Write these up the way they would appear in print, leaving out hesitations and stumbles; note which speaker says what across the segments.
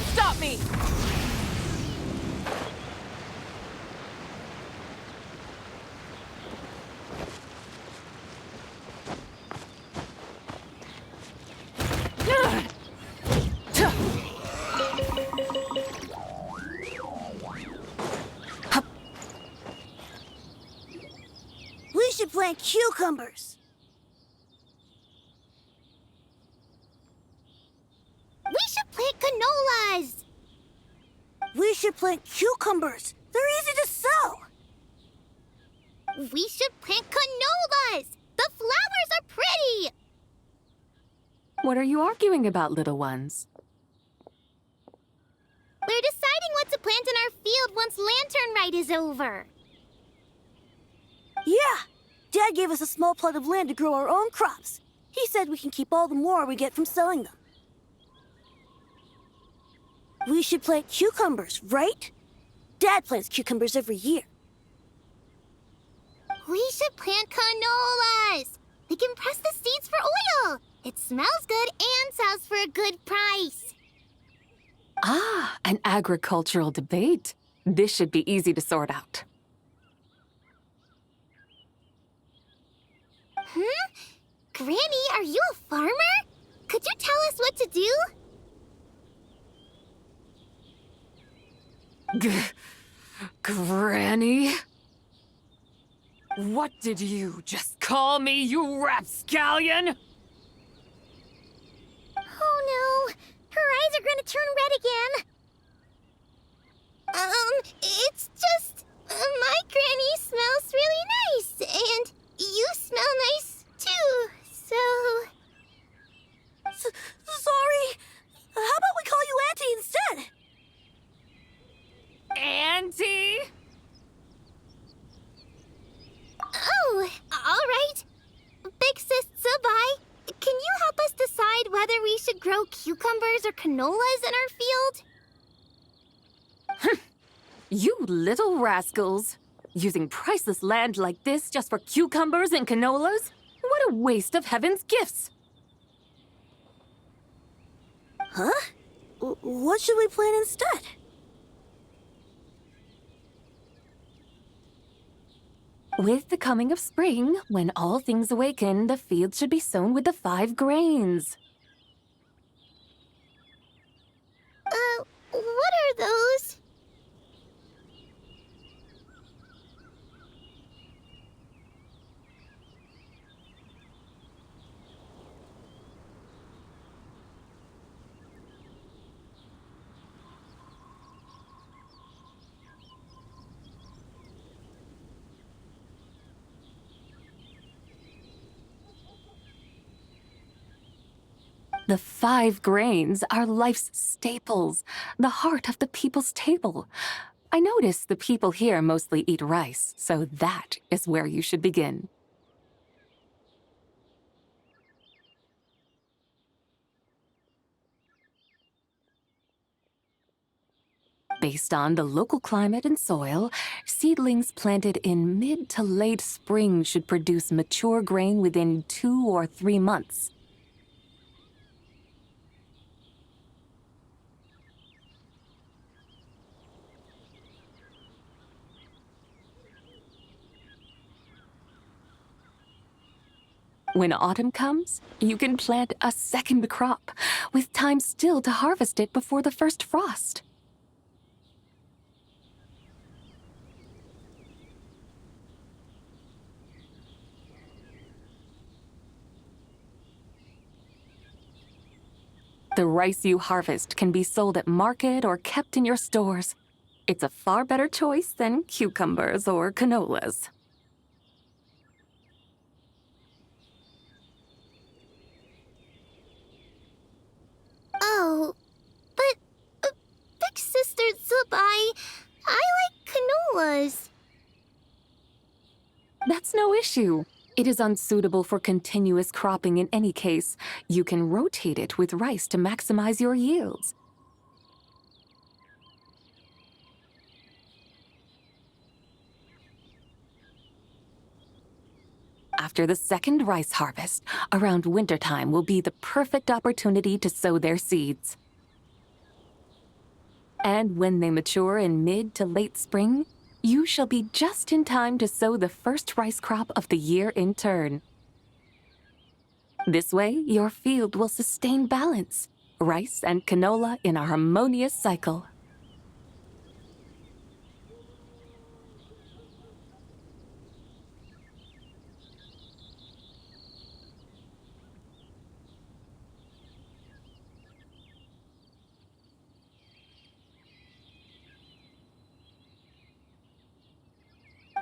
Speaker 1: stop me!
Speaker 2: We should plant cucumbers.
Speaker 3: We should plant canolas.
Speaker 2: We should plant cucumbers. They're easy to sow.
Speaker 3: We should plant canolas. The flowers are pretty.
Speaker 1: What are you arguing about, little ones?
Speaker 3: We're deciding what to plant in our field once Lantern Rite is over.
Speaker 2: Yeah. Dad gave us a small plot of land to grow our own crops. He said we can keep all the more we get from selling them. We should plant cucumbers, right? Dad plants cucumbers every year.
Speaker 3: We should plant canolas. We can press the seeds for oil. It smells good and sells for a good price.
Speaker 1: Ah, an agricultural debate. This should be easy to sort out.
Speaker 3: Granny, are you a farmer? Could you tell us what to do?
Speaker 1: Granny? What did you just call me, you rapscallion?
Speaker 3: Oh no, her eyes are gonna turn red again. It's just, my granny smells really nice, and you smell nice too, so...
Speaker 2: Sorry. How about we call you Auntie instead?
Speaker 1: Auntie?
Speaker 3: Oh, all right. Big Sis Zubai, can you help us decide whether we should grow cucumbers or canolas in our field?
Speaker 1: You little rascals. Using priceless land like this just for cucumbers and canolas? What a waste of heaven's gifts!
Speaker 2: Huh? What should we plant instead?
Speaker 1: With the coming of spring, when all things awaken, the field should be sown with the 5 grains.
Speaker 3: What are those?
Speaker 1: The 5 grains are life's staples, the heart of the people's table. I notice the people here mostly eat rice, so that is where you should begin. Based on the local climate and soil, seedlings planted in mid to late spring should produce mature grain within 2 or 3 months. When autumn comes, you can plant a second crop, with time still to harvest it before the first frost. The rice you harvest can be sold at market or kept in your stores. It's a far better choice than cucumbers or canolas.
Speaker 3: Oh, but, Big Sister Zubai, I like canolas.
Speaker 1: That's no issue. It is unsuitable for continuous cropping in any case. You can rotate it with rice to maximize your yields. After the second rice harvest, around wintertime will be the perfect opportunity to sow their seeds. And when they mature in mid to late spring, you shall be just in time to sow the first rice crop of the year in turn. This way, your field will sustain balance, rice and canola in a harmonious cycle.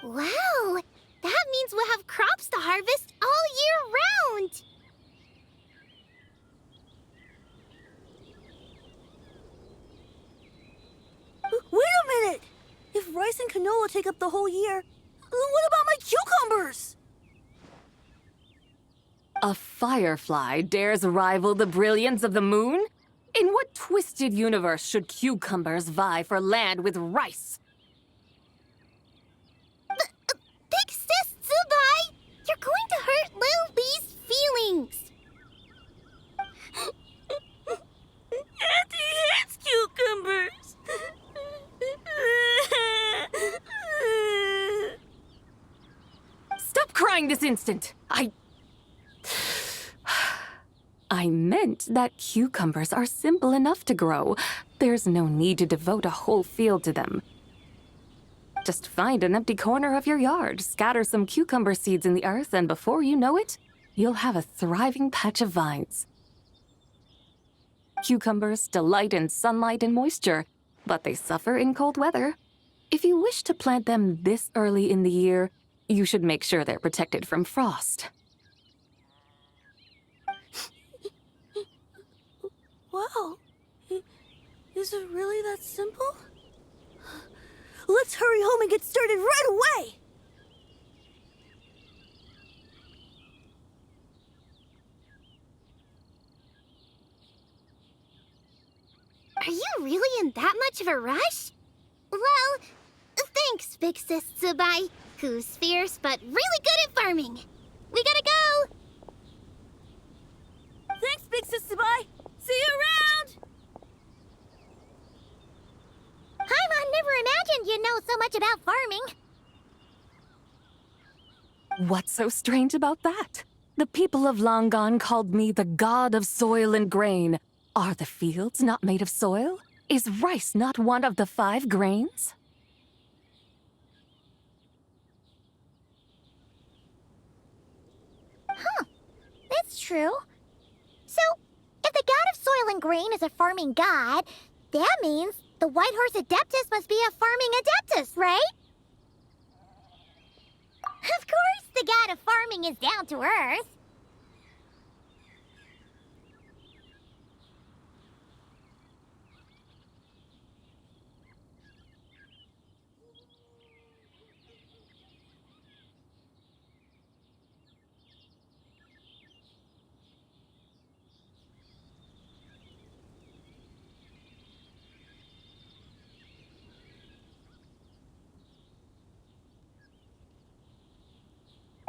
Speaker 3: Wow! That means we'll have crops to harvest all year round!
Speaker 2: Wait a minute! If rice and canola take up the whole year, what about my cucumbers?
Speaker 1: A firefly dares rival the brilliance of the moon? In what twisted universe should cucumbers vie for land with rice?
Speaker 3: Big Sis Zubai! You're going to hurt Lil Bee's feelings!
Speaker 2: Auntie hates cucumbers!
Speaker 1: Stop crying this instant! I meant that cucumbers are simple enough to grow. There's no need to devote a whole field to them. Just find an empty corner of your yard, scatter some cucumber seeds in the earth, and before you know it, you'll have a thriving patch of vines. Cucumbers delight in sunlight and moisture, but they suffer in cold weather. If you wish to plant them this early in the year, you should make sure they're protected from frost.
Speaker 2: Wow. Is it really that simple? Let's hurry home and get started right away!
Speaker 3: Are you really in that much of a rush? Well, thanks, Big Sis Zubai, who's fierce but really good at farming. We gotta go!
Speaker 2: Thanks, Big Sis Zubai! See you around!
Speaker 3: Paimon never imagined you'd know so much about farming.
Speaker 1: What's so strange about that? The people of Longon called me the god of soil and grain. Are the fields not made of soil? Is rice not one of the 5 grains?
Speaker 3: That's true. So, if the god of soil and grain is a farming god, that means the White Horse Adeptus must be a farming adeptus, right? Of course, the god of farming is down to earth.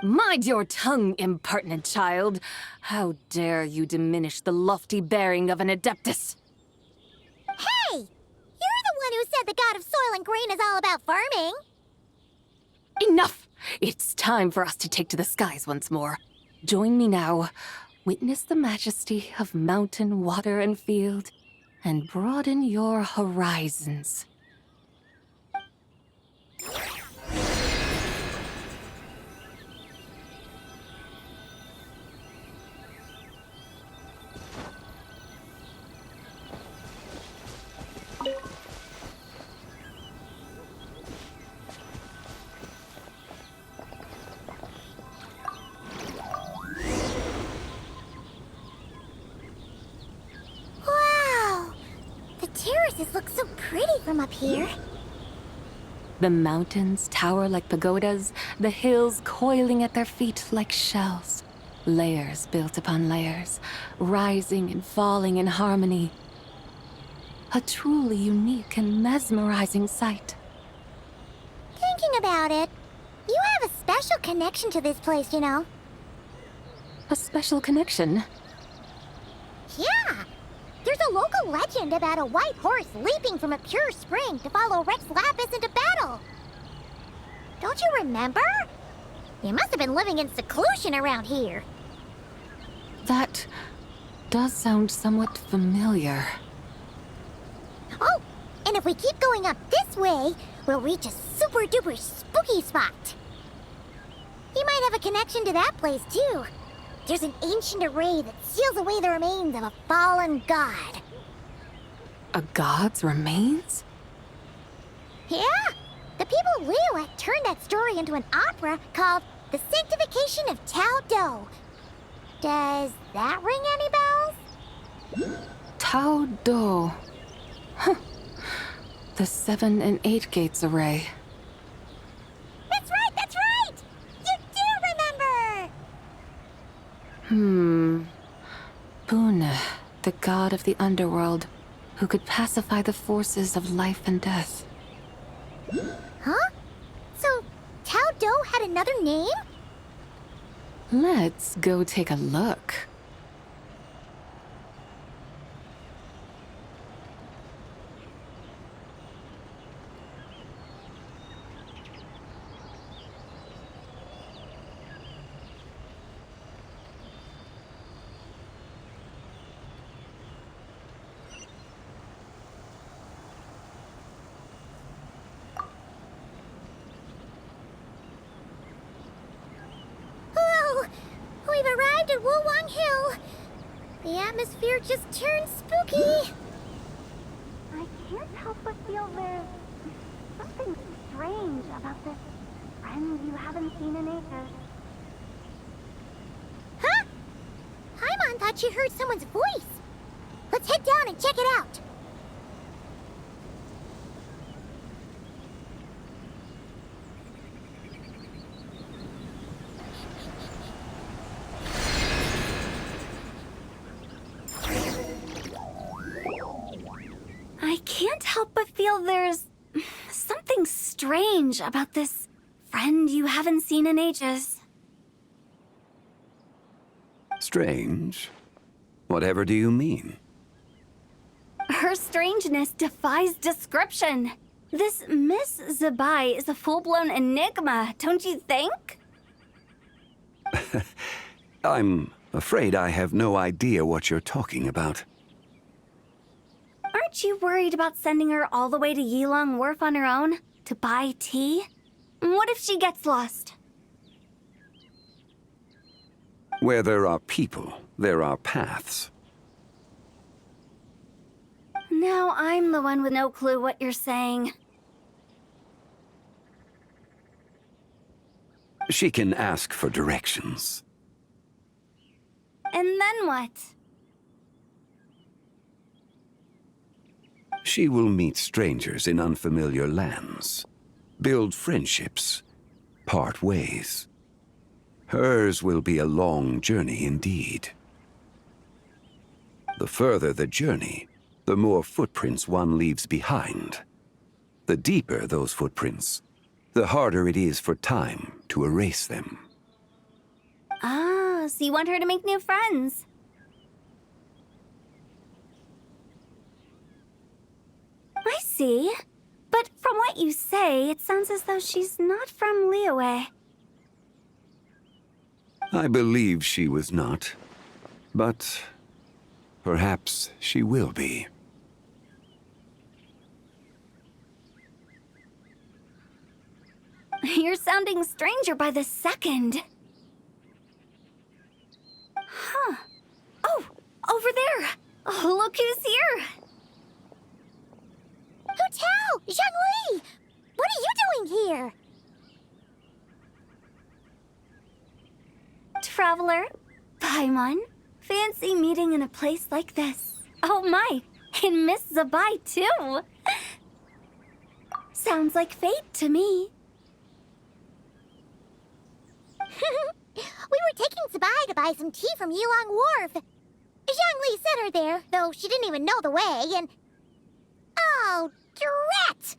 Speaker 1: Mind your tongue, impertinent child! How dare you diminish the lofty bearing of an adeptus?
Speaker 3: Hey! You're the one who said the god of soil and grain is all about farming.
Speaker 1: Enough! It's time for us to take to the skies once more. Join me now. Witness the majesty of mountain, water, and field, and broaden your horizons.
Speaker 3: Wow! The terraces look so pretty from up here.
Speaker 1: The mountains tower like pagodas, the hills coiling at their feet like shells. Layers built upon layers, rising and falling in harmony. A truly unique and mesmerizing sight.
Speaker 3: Thinking about it, you have a special connection to this place, you know.
Speaker 1: A special connection.
Speaker 3: Yeah! There's a local legend about a white horse leaping from a pure spring to follow Rex Lapis into battle. Don't you remember? You must have been living in seclusion around here.
Speaker 1: That does sound somewhat familiar.
Speaker 3: Oh, and if we keep going up this way, we'll reach a super-duper spooky spot. You might have a connection to that place, too. There's an ancient array that seals away the remains of a fallen god.
Speaker 1: A god's remains?
Speaker 3: Yeah, the people of Liyue turned that story into an opera called The Sanctification of Tao Do. Does that ring any bells?
Speaker 1: Tao Do. Huh. The 7 and 8 gates array.
Speaker 3: That's right, that's right! You do remember!
Speaker 1: Bune, the god of the underworld, who could pacify the forces of life and death.
Speaker 3: Huh? So, Tao Do had another name?
Speaker 1: Let's go take a look.
Speaker 3: Whoa! We've arrived at Wulwang Hill. The atmosphere just turned spooky. I can't help but feel there's something strange about this friend you haven't seen in ages. Huh? Paimon thought she heard someone's voice. Let's head down and check it out.
Speaker 2: I can't help but feel there's something strange about this friend you haven't seen in ages.
Speaker 4: Strange? Whatever do you mean?
Speaker 2: Her strangeness defies description. This Miss Zabai is a full-blown enigma, don't you think?
Speaker 4: I'm afraid I have no idea what you're talking about.
Speaker 2: Aren't you worried about sending her all the way to Yilong Wharf on her own to buy tea? What if she gets lost?
Speaker 4: Where there are people, there are paths.
Speaker 2: Now I'm the one with no clue what you're saying.
Speaker 4: She can ask for directions.
Speaker 2: And then what?
Speaker 4: She will meet strangers in unfamiliar lands, build friendships, part ways. Hers will be a long journey indeed. The further the journey, the more footprints one leaves behind. The deeper those footprints, the harder it is for time to erase them.
Speaker 2: Ah, so you want her to make new friends? I see. But from what you say, it sounds as though she's not from Liyue.
Speaker 4: I believe she was not, but perhaps she will be.
Speaker 2: You're sounding stranger by the second. Huh. Oh, over there. Oh, look who's here.
Speaker 3: Hu Tao! Zhongli! What are you doing here?
Speaker 2: Traveler, Paimon, fancy meeting in a place like this. Oh my, and Miss Zabai too. Sounds like fate to me.
Speaker 3: We were taking Zabai to buy some tea from Yilong Wharf. Zhongli sent her there, though she didn't even know the way, and... Oh, drat!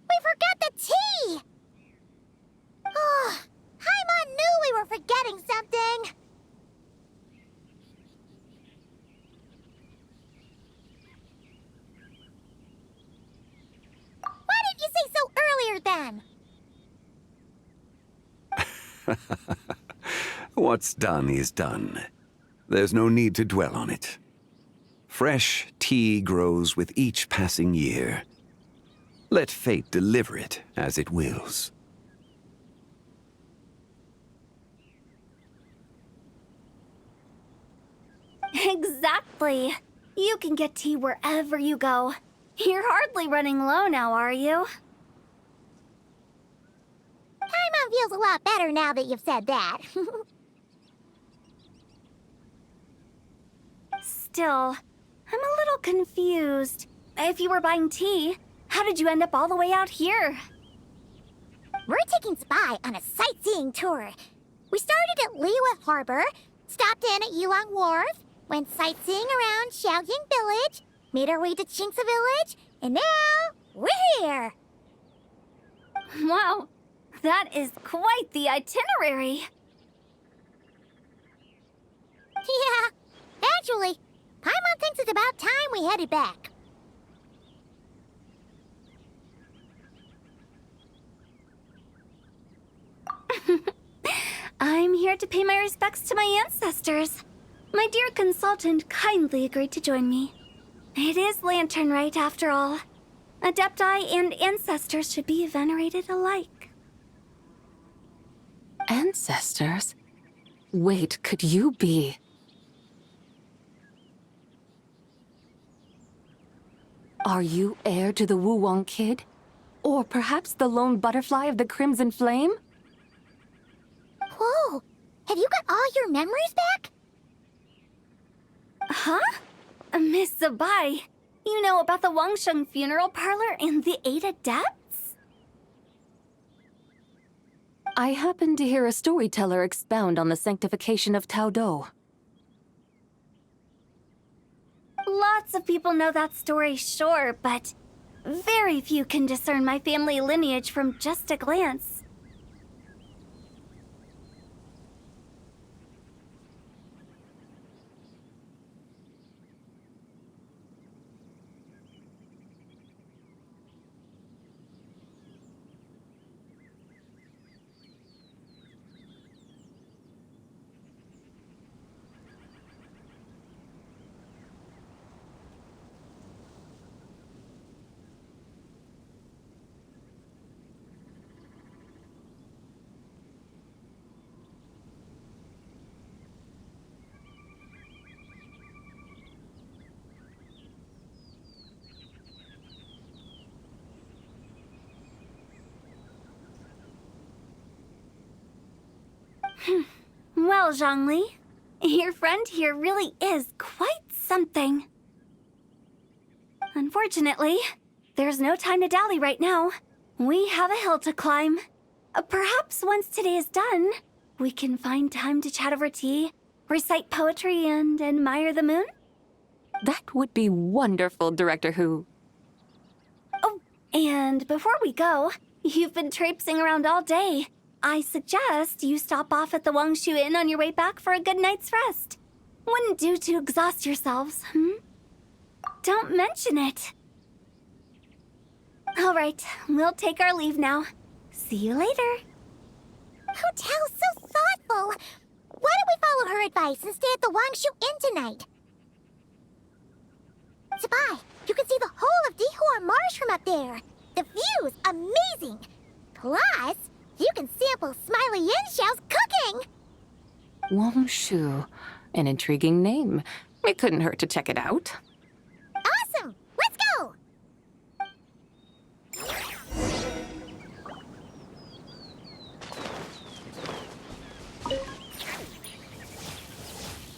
Speaker 3: We forgot the tea! Oh, Paimon knew we were forgetting something.
Speaker 4: What's done is done. There's no need to dwell on it. Fresh tea grows with each passing year. Let fate deliver it as it wills.
Speaker 2: Exactly. You can get tea wherever you go. You're hardly running low now, are you?
Speaker 3: Paimon feels a lot better now that you've said that.
Speaker 2: Still, I'm a little confused. If you were buying tea, how did you end up all the way out here?
Speaker 3: We're taking Spy on a sightseeing tour. We started at Liyue Harbor, stopped in at Yulong Wharf, went sightseeing around Xiaoying Village, made our way to Qingce Village, and now we're here.
Speaker 2: Wow, that is quite the itinerary.
Speaker 3: Yeah, actually, Paimon thinks it's about time we headed back.
Speaker 2: I'm here to pay my respects to my ancestors. My dear consultant kindly agreed to join me. It is Lantern Rite, after all. Adepti and ancestors should be venerated alike.
Speaker 1: Ancestors? Wait, could you be? Are you heir to the Wulong Kid? Or perhaps the lone butterfly of the Crimson Flame?
Speaker 3: Whoa, have you got all your memories back?
Speaker 2: Huh? Miss Zabai, you know about the Wangsheng funeral parlor and the 8 adepts?
Speaker 1: I happened to hear a storyteller expound on the sanctification of Taodo.
Speaker 2: Lots of people know that story, sure, but very few can discern my family lineage from just a glance. Well, Zhongli, your friend here really is quite something. Unfortunately, there's no time to dally right now. We have a hill to climb. Perhaps once today is done, we can find time to chat over tea, recite poetry, and admire the moon?
Speaker 1: That would be wonderful, Director Hu.
Speaker 2: Oh, and before we go, you've been traipsing around all day. I suggest you stop off at the Wangshu Inn on your way back for a good night's rest. Wouldn't do to exhaust yourselves, Don't mention it. All right, we'll take our leave now. See you later.
Speaker 3: Hotel's so thoughtful. Why don't we follow her advice and stay at the Wangshu Inn tonight? Sabai, you can see the whole of Dihua Marsh from up there. The view's amazing. Plus, you can sample Smiley Yin-Xiao's cooking!
Speaker 1: Wangshu. An intriguing name. It couldn't hurt to check it out.